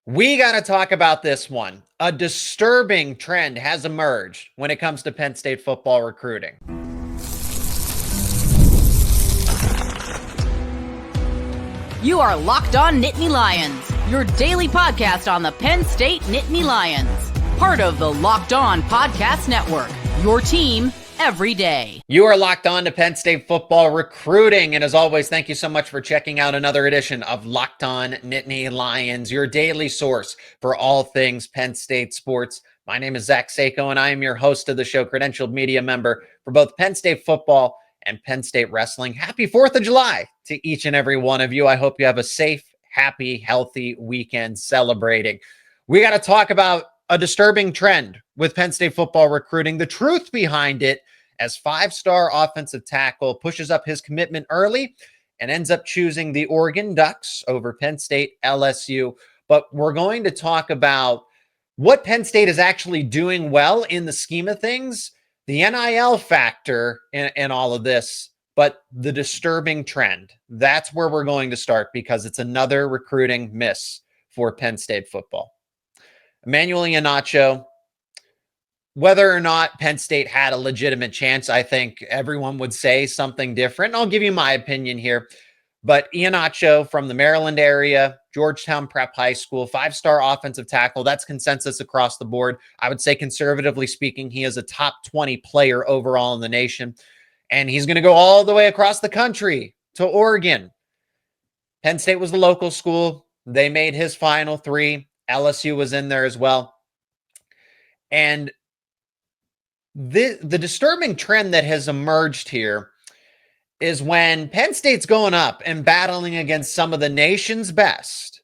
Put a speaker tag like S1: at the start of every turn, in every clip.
S1: We got to talk about this one. A disturbing trend has emerged when it comes to Penn State football recruiting.
S2: You are Locked On Nittany Lions, your daily podcast on the Penn State Nittany Lions. Part of the Locked On Podcast Network, your team every day.
S1: You are locked on to Penn State football recruiting. And as always, thank you so much for checking out another edition of Locked On Nittany Lions, your daily source for all things Penn State sports. My name is Seyko, and I am your host of the show, credentialed media member for both Penn State football and Penn State wrestling. Happy 4th of July to each and every one of you. I hope you have a safe, happy, healthy weekend celebrating. We got to talk about a disturbing trend with Penn State football recruiting, the truth behind it, as five-star offensive tackle pushes up his commitment early and ends up choosing the Oregon Ducks over Penn State LSU. But we're going to talk about what Penn State is actually doing well in the scheme of things, the NIL factor in all of this, but the disturbing trend. That's where we're going to start because it's another recruiting miss for Penn State football. Immanuel Iheanacho, whether or not Penn State had a legitimate chance, I think everyone would say something different. I'll give you my opinion here. But Iheanacho from the Maryland area, Georgetown Prep High School, five-star offensive tackle. That's consensus across the board. I would say, conservatively speaking, he is a top 20 player overall in the nation. And he's going to go all the way across the country to Oregon. Penn State was the local school. They made his final three. LSU was in there as well. And the disturbing trend that has emerged here is when Penn State's going up and battling against some of the nation's best,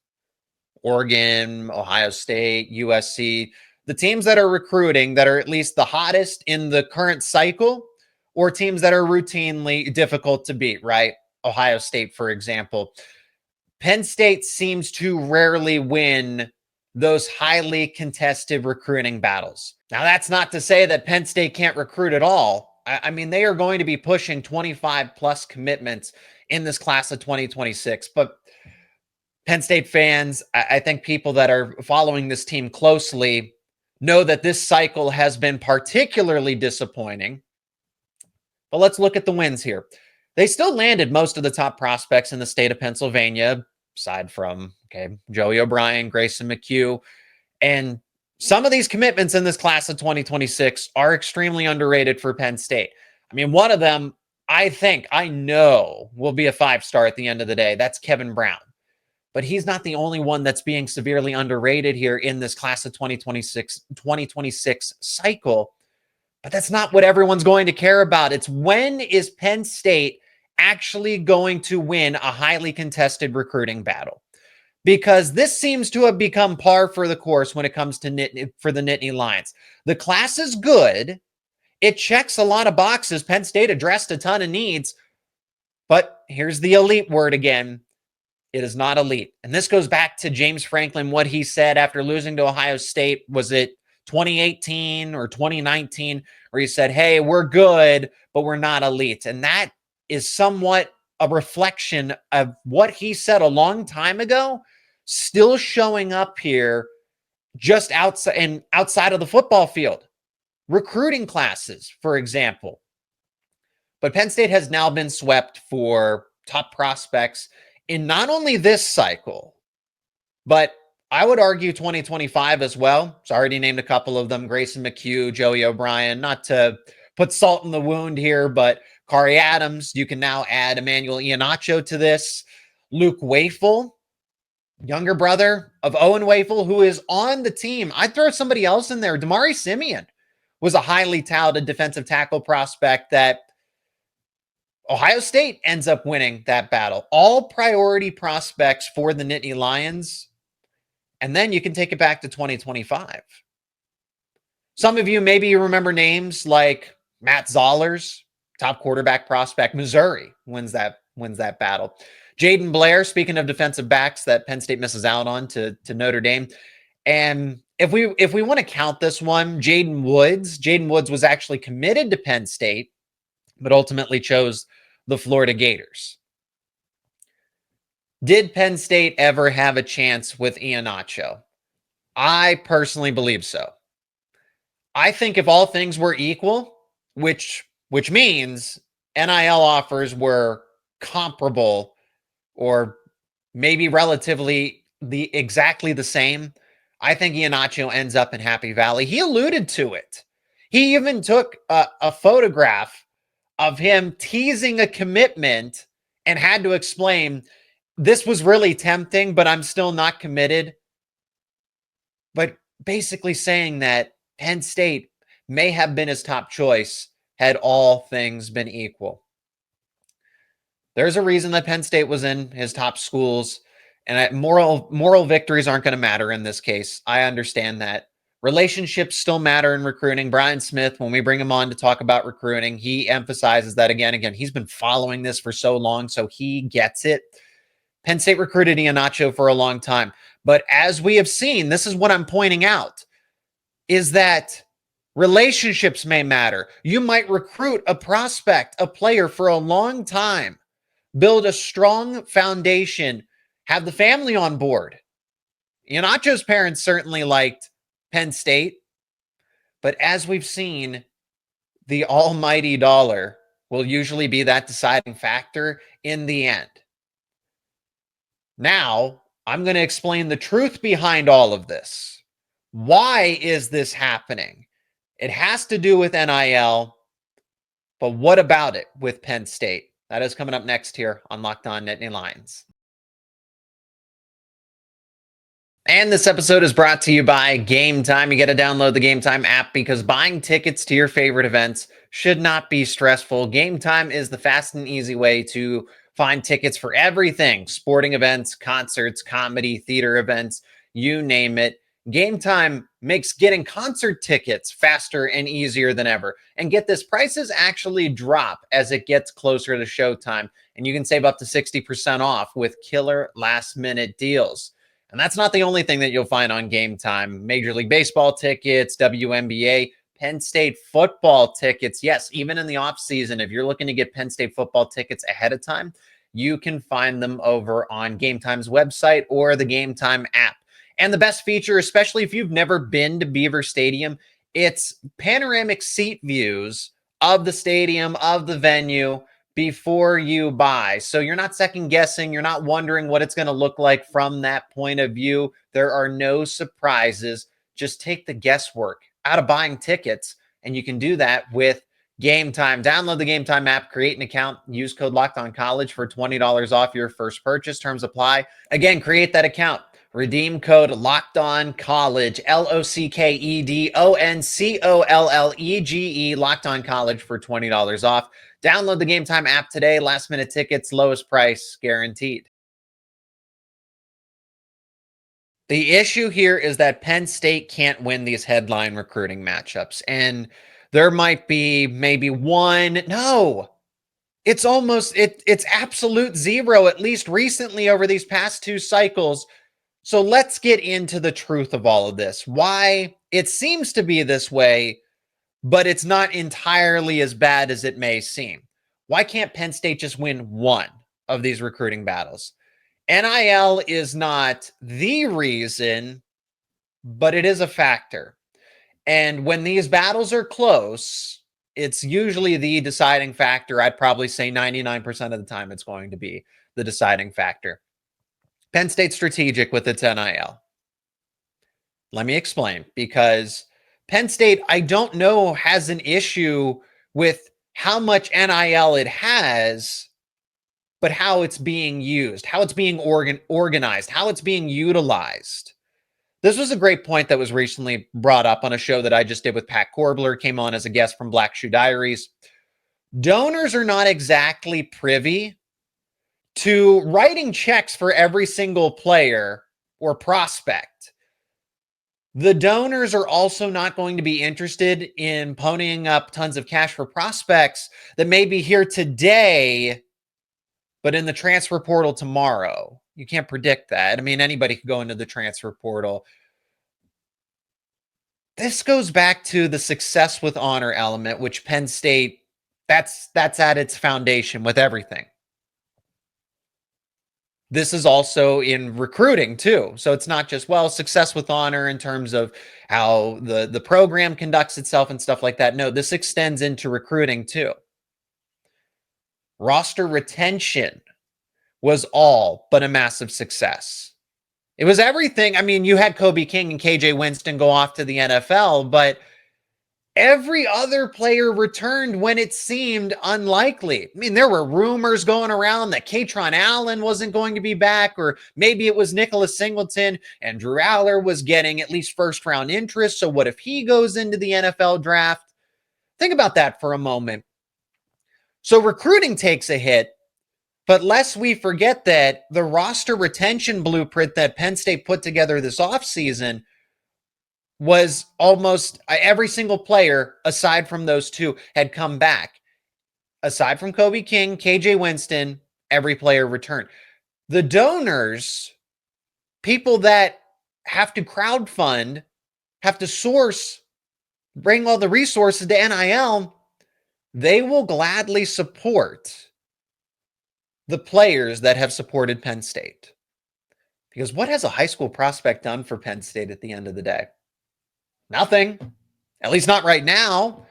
S1: Oregon, Ohio State, USC, the teams that are recruiting that are at least the hottest in the current cycle, or teams that are routinely difficult to beat, right? Ohio State, for example. Penn State seems to rarely win those highly contested recruiting battles. Now, that's not to say that Penn State can't recruit at all. I mean, they are going to be pushing 25 plus commitments in this class of 2026. But Penn State fans, I think people that are following this team closely know that this cycle has been particularly disappointing. But let's look at the wins here. They still landed most of the top prospects in the state of Pennsylvania, aside from, Joey O'Brien, Grayson McHugh. And some of these commitments in this class of 2026 are extremely underrated for Penn State. I mean, one of them, I know will be a five-star at the end of the day. That's Kevin Brown. But he's not the only one that's being severely underrated here in this class of 2026 cycle. But that's not what everyone's going to care about. It's when is Penn State actually going to win a highly contested recruiting battle? Because this seems to have become par for the course when it comes to the Nittany Lions. The class is good. It checks a lot of boxes. Penn State addressed a ton of needs. But here's the elite word again. It is not elite. And this goes back to James Franklin, what he said after losing to Ohio State. Was it 2018 or 2019, where he said, hey, we're good, but we're not elite. And that is somewhat a reflection of what he said a long time ago, still showing up here just outside of the football field. Recruiting classes, for example. But Penn State has now been swept for top prospects in not only this cycle, but I would argue 2025 as well. It's already named a couple of them, Grayson McHugh, Joey O'Brien. Not to put salt in the wound here, but Kari Adams, you can now add Immanuel Iheanacho to this. Luke Wafel, younger brother of Owen Wafel, who is on the team. I'd throw somebody else in there. Damari Simeon was a highly touted defensive tackle prospect that Ohio State ends up winning that battle. All priority prospects for the Nittany Lions. And then you can take it back to 2025. Some of you, maybe you remember names like Matt Zollers, top quarterback prospect. Missouri wins that battle. Jaden Blair, speaking of defensive backs that Penn State misses out on to Notre Dame. And if we want to count this one, Jaden Woods was actually committed to Penn State, but ultimately chose the Florida Gators. Did Penn State ever have a chance with Iheanacho? I personally believe so. I think if all things were equal, which means NIL offers were comparable or maybe relatively exactly the same, I think Iheanacho ends up in Happy Valley. He alluded to it. He even took a photograph of him teasing a commitment and had to explain this was really tempting, but I'm still not committed. But basically saying that Penn State may have been his top choice had all things been equal. There's a reason that Penn State was in his top schools, and moral victories aren't going to matter in this case. I understand that. Relationships still matter in recruiting. Brian Smith, when we bring him on to talk about recruiting, he emphasizes that again. He's been following this for so long, so he gets it. Penn State recruited Iheanacho for a long time. But as we have seen, this is what I'm pointing out, is that relationships may matter. You might recruit a prospect, a player for a long time, build a strong foundation, have the family on board. Iheanacho's parents certainly liked Penn State, but as we've seen, the almighty dollar will usually be that deciding factor in the end. Now, I'm going to explain the truth behind all of this. Why is this happening? It has to do with NIL, but what about it with Penn State? That is coming up next here on Locked On Nittany Lions. And this episode is brought to you by Game Time. You got to download the Game Time app because buying tickets to your favorite events should not be stressful. Game Time is the fast and easy way to find tickets for everything: sporting events, concerts, comedy, theater events, you name it. Game Time makes getting concert tickets faster and easier than ever. And get this, prices actually drop as it gets closer to showtime, and you can save up to 60% off with killer last-minute deals. And that's not the only thing that you'll find on Game Time. Major League Baseball tickets, WNBA, Penn State football tickets. Yes, even in the offseason, if you're looking to get Penn State football tickets ahead of time, you can find them over on Game Time's website or the Game Time app. And the best feature, especially if you've never been to Beaver Stadium, it's panoramic seat views of the stadium, of the venue, before you buy. So you're not second guessing. You're not wondering what it's going to look like from that point of view. There are no surprises. Just take the guesswork out of buying tickets, and you can do that with Game Time. Download the Game Time app, create an account, use code LOCKEDONCollege for $20 off your first purchase. Terms apply. Again, create that account. Redeem code LOCKEDONCollege, LOCKEDONCOLLEGE, Locked On College for $20 off. Download the Game Time app today. Last minute tickets, lowest price guaranteed. The issue here is that Penn State can't win these headline recruiting matchups. And there might be maybe one. No, it's absolute zero, at least recently over these past two cycles. So let's get into the truth of all of this. Why it seems to be this way, but it's not entirely as bad as it may seem. Why can't Penn State just win one of these recruiting battles? NIL is not the reason, but it is a factor. And when these battles are close, it's usually the deciding factor. I'd probably say 99% of the time it's going to be the deciding factor. Penn State's strategic with its NIL. Let me explain, because Penn State, I don't know, has an issue with how much NIL it has, but how it's being used, how it's being organized, how it's being utilized. This was a great point that was recently brought up on a show that I just did with Pat Corbler, came on as a guest from Black Shoe Diaries. Donors are not exactly privy to writing checks for every single player or prospect. The donors are also not going to be interested in ponying up tons of cash for prospects that may be here today, but in the transfer portal tomorrow. You can't predict that. I mean, anybody could go into the transfer portal. This goes back to the success with honor element, which Penn State, that's at its foundation with everything. this is also in recruiting too. So it's not just, well, success with honor in terms of how the program conducts itself and stuff like that. No, this extends into recruiting too. Roster retention was all but a massive success. It was everything. I mean, you had Kobe King and KJ Winston go off to the NFL, but every other player returned when it seemed unlikely. I mean, there were rumors going around that Kaytron Allen wasn't going to be back, or maybe it was Nicholas Singleton and Drew Aller was getting at least first-round interest. So what if he goes into the NFL draft? Think about that for a moment. So recruiting takes a hit, but lest we forget that the roster retention blueprint that Penn State put together this offseason was almost every single player, aside from those two, had come back. Aside from Kobe King, KJ Winston, every player returned. The donors, people that have to crowdfund, have to source, bring all the resources to NIL, they will gladly support the players that have supported Penn State. Because what has a high school prospect done for Penn State at the end of the day? Nothing. At least not right now.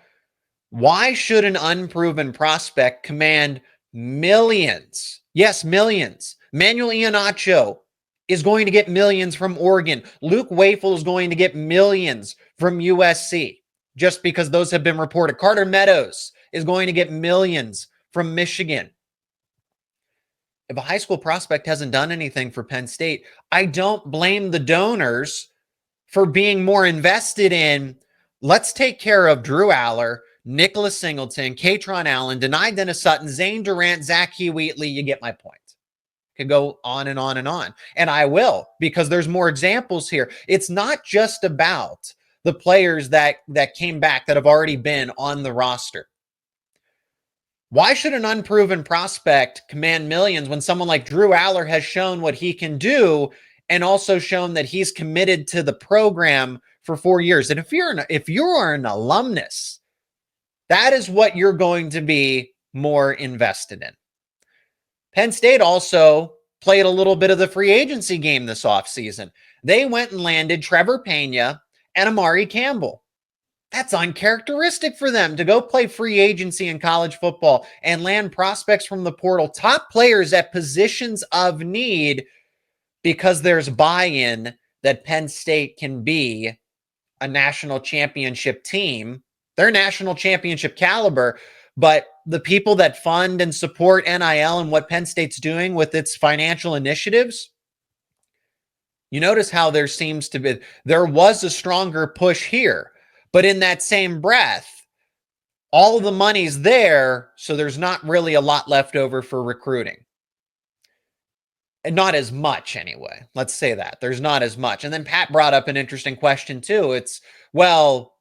S1: Why should an unproven prospect command millions? Yes, millions. Immanuel Iheanacho is going to get millions from Oregon. Luke Wafel is going to get millions from USC, just because those have been reported. Carter Meadows is going to get millions from Michigan. If a high school prospect hasn't done anything for Penn State, I don't blame the donors for being more invested in, let's take care of Drew Aller, Nicholas Singleton, Kaytron Allen, Denai Dennis Sutton, Zane Durant, Zach Hugh Wheatley. You get my point. Could go on and on and on. And I will, because there's more examples here. It's not just about the players that came back that have already been on the roster. Why should an unproven prospect command millions when someone like Drew Aller has shown what he can do and also shown that he's committed to the program for 4 years? And if you're an alumnus, that is what you're going to be more invested in. Penn State also played a little bit of the free agency game this offseason. They went and landed Trevor Pena and Amari Campbell. That's uncharacteristic for them to go play free agency in college football and land prospects from the portal, top players at positions of need, because there's buy-in that Penn State can be a national championship team. They're national championship caliber, but the people that fund and support NIL and what Penn State's doing with its financial initiatives, you notice how there was a stronger push here. But in that same breath, all of the money's there, so there's not really a lot left over for recruiting. And not as much anyway. Let's say that. There's not as much. And then Pat brought up an interesting question too. It's, well,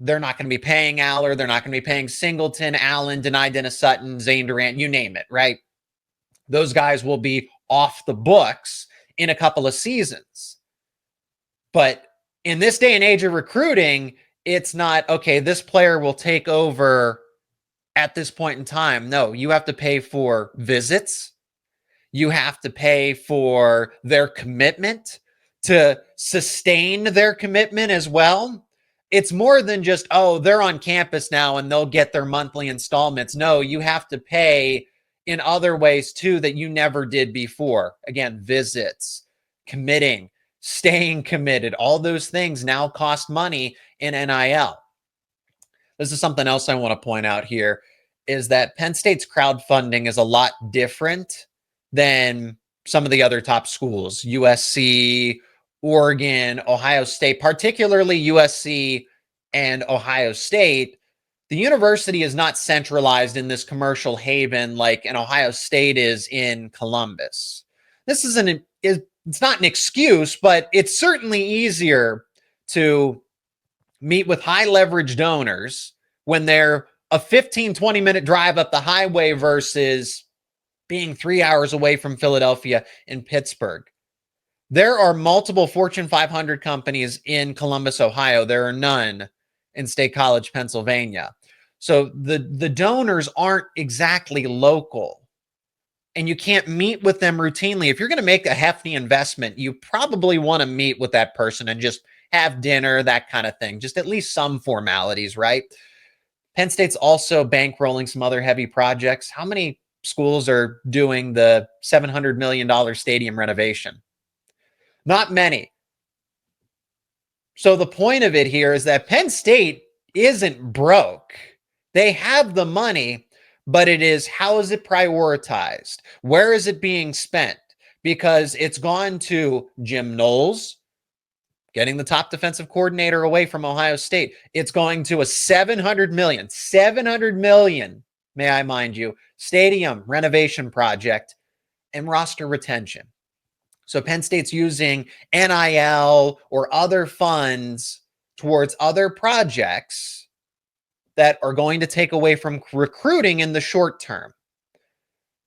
S1: they're not going to be paying Aller. They're not going to be paying Singleton, Allen, Denai Dennis Sutton, Zane Durant, you name it, right? Those guys will be off the books in a couple of seasons. But in this day and age of recruiting, it's not, okay, this player will take over at this point in time. No, you have to pay for visits. You have to pay for their commitment, to sustain their commitment as well. It's more than just, oh, they're on campus now and they'll get their monthly installments. No, you have to pay in other ways too that you never did before. Again, visits, committing, staying committed, all those things now cost money in NIL. This is something else I want to point out here, is that Penn State's crowdfunding is a lot different than some of the other top schools, USC, Oregon, Ohio State, particularly USC and Ohio State. The university is not centralized in this commercial haven like an Ohio State is in Columbus. This it's not an excuse, but it's certainly easier to meet with high leverage donors when they're a 15, 20-minute drive up the highway versus being 3 hours away from Philadelphia and Pittsburgh. There are multiple Fortune 500 companies in Columbus, Ohio. There are none in State College, Pennsylvania. So the donors aren't exactly local. and you can't meet with them routinely. If you're going to make a hefty investment, you probably want to meet with that person and just have dinner, that kind of thing. Just at least some formalities, right? Penn State's also bankrolling some other heavy projects. How many schools are doing the $700 million stadium renovation? Not many. So the point of it here is that Penn State isn't broke. They have the money, but it is, how is it prioritized? Where is it being spent? Because it's gone to Jim Knowles, getting the top defensive coordinator away from Ohio State. It's going to a $700 million, may I mind you, stadium renovation project and roster retention. So Penn State's using NIL or other funds towards other projects that are going to take away from recruiting in the short term.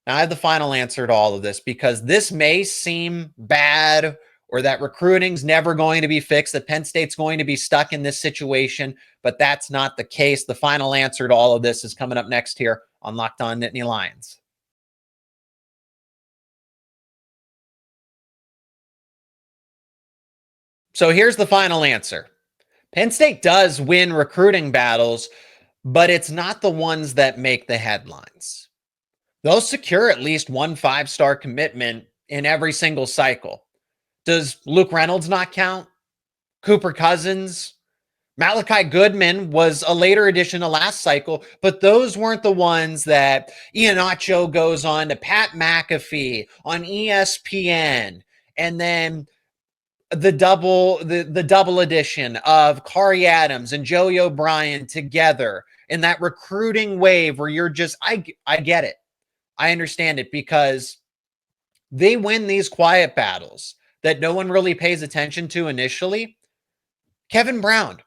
S1: Now, I have the final answer to all of this, because this may seem bad, or that recruiting's never going to be fixed, that Penn State's going to be stuck in this situation, but that's not the case. The final answer to all of this is coming up next here on Locked On Nittany Lions. So here's the final answer. Penn State does win recruiting battles, but it's not the ones that make the headlines. They'll secure at least one 5-star commitment in every single cycle. Does Luke Reynolds not count? Cooper Cousins? Malachi Goodman was a later addition to last cycle, but those weren't the ones that Iheanacho goes on to Pat McAfee on ESPN, and then the double edition of Kari Adams and Joey O'Brien together in that recruiting wave where you're just, I get it. I understand it, because they win these quiet battles that no one really pays attention to initially. Kevin Brown,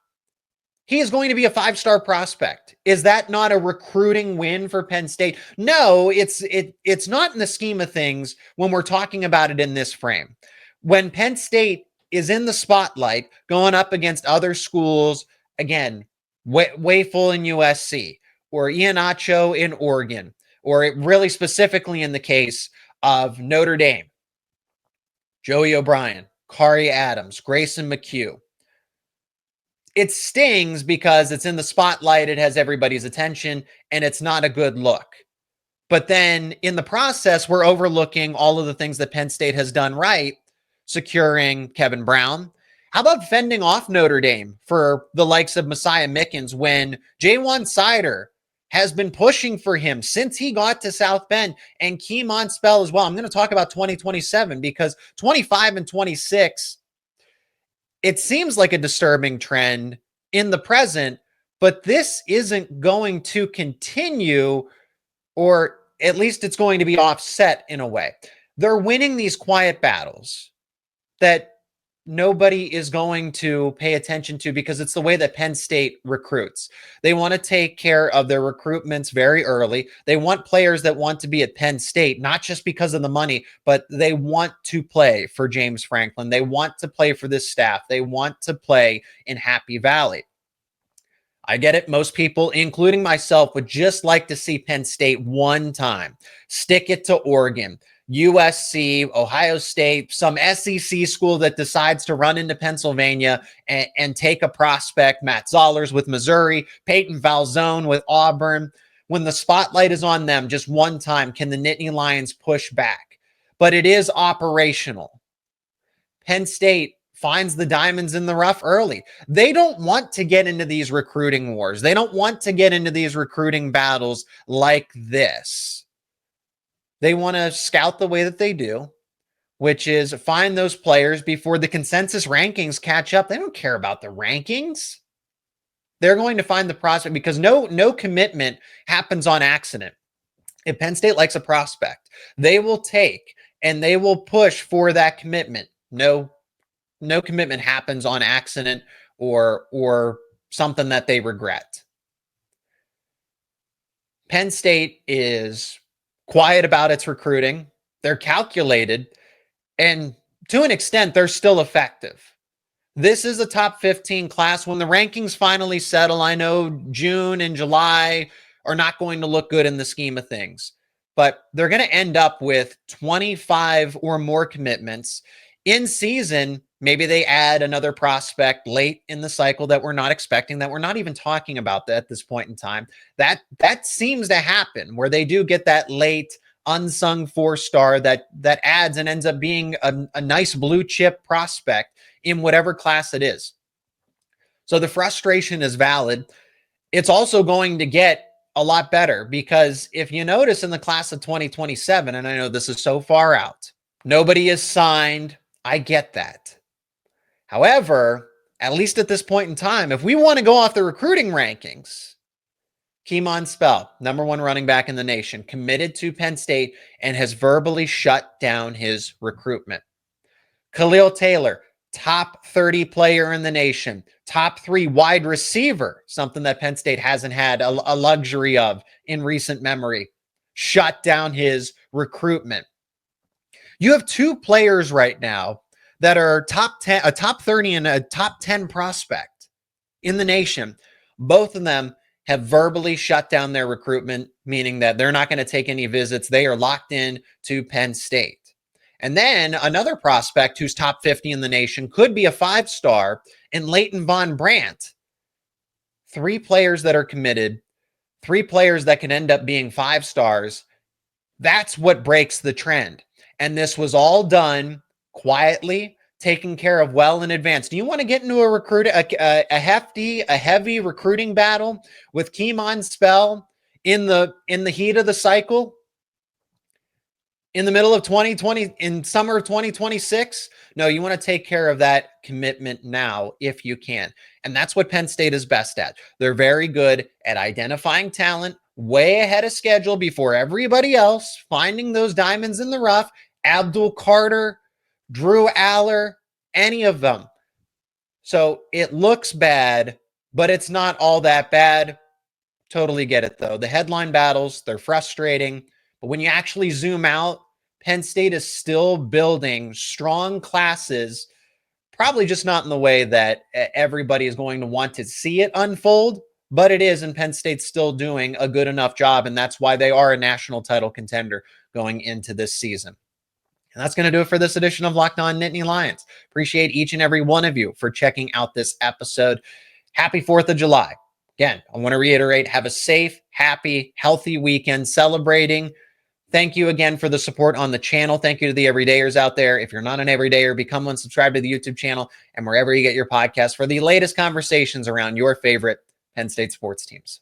S1: he is going to be a 5-star prospect. Is that not a recruiting win for Penn State? No, it's not in the scheme of things when we're talking about it in this frame. When Penn State is in the spotlight going up against other schools, again, Wayful in USC, or Iheanacho in Oregon, or really specifically in the case of Notre Dame, Joey O'Brien, Kari Adams, Grayson McHugh. It stings because it's in the spotlight, it has everybody's attention, and it's not a good look. But then in the process, we're overlooking all of the things that Penn State has done right, securing Kevin Brown. How about fending off Notre Dame for the likes of Messiah Mickens when Jaywan Sider has been pushing for him since he got to South Bend, and Keemon Spell as well. I'm going to talk about 2027 because 25 and 26, it seems like a disturbing trend in the present, but this isn't going to continue, or at least it's going to be offset in a way. They're winning these quiet battles that nobody is going to pay attention to because it's the way that Penn State recruits. They want to take care of their recruitments very early. They want players that want to be at Penn State, not just because of the money, but they want to play for James Franklin. They want to play for this staff. They want to play in Happy Valley. I get it. Most people, including myself, would just like to see Penn State one time. Stick it to Oregon, USC, Ohio State, some SEC school that decides to run into Pennsylvania and take a prospect, Matt Zollers with Missouri, Peyton Valzone with Auburn. When the spotlight is on them just one time, can the Nittany Lions push back? But it is operational. Penn State finds the diamonds in the rough early. They don't want to get into these recruiting wars. They don't want to get into these recruiting battles like this. They want to scout the way that they do, which is find those players before the consensus rankings catch up. They don't care about the rankings. They're going to find the prospect, because no commitment happens on accident. If Penn State likes a prospect, they will take and they will push for that commitment. No commitment happens on accident or something that they regret. Penn State is quiet about its recruiting. They're calculated, and to an extent, they're still effective. This is a top 15 class. When the rankings finally settle, I know June and July are not going to look good in the scheme of things, but they're going to end up with 25 or more commitments in season. Maybe they add another prospect late in the cycle that we're not expecting, that we're not even talking about at this point in time. That seems to happen, where they do get that late unsung 4-star that adds and ends up being a nice blue chip prospect in whatever class it is. So the frustration is valid. It's also going to get a lot better, because if you notice in the class of 2027, and I know this is so far out, nobody is signed. I get that. However, at least at this point in time, if we want to go off the recruiting rankings, Keemon Spell, number 1 running back in the nation, committed to Penn State and has verbally shut down his recruitment. Khalil Taylor, top 30 player in the nation, top 3 wide receiver, something that Penn State hasn't had a luxury of in recent memory, shut down his recruitment. You have 2 players right now that are top 10, a top 30 and a top 10 prospect in the nation. Both of them have verbally shut down their recruitment, meaning that they're not going to take any visits. They are locked in to Penn State. And then another prospect who's top 50 in the nation could be a 5-star in Leighton Von Brandt. 3 players that are committed, 3 players that can end up being 5-stars. That's what breaks the trend. And this was all done quietly, taken care of well in advance. Do you want to get into a heavy recruiting battle with Keemon Spell in the heat of the cycle? In the middle of 2020, in summer of 2026? No, you want to take care of that commitment now if you can. And that's what Penn State is best at. They're very good at identifying talent way ahead of schedule before everybody else, finding those diamonds in the rough. Abdul Carter, Drew Aller, any of them. So it looks bad, but it's not all that bad. Totally get it, though. The headline battles, they're frustrating. But when you actually zoom out, Penn State is still building strong classes, probably just not in the way that everybody is going to want to see it unfold, but it is, and Penn State's still doing a good enough job, and that's why they are a national title contender going into this season. And that's going to do it for this edition of Locked On Nittany Lions. Appreciate each and every one of you for checking out this episode. Happy 4th of July. Again, I want to reiterate, have a safe, happy, healthy weekend celebrating. Thank you again for the support on the channel. Thank you to the everydayers out there. If you're not an everydayer, become one, subscribe to the YouTube channel and wherever you get your podcasts for the latest conversations around your favorite Penn State sports teams.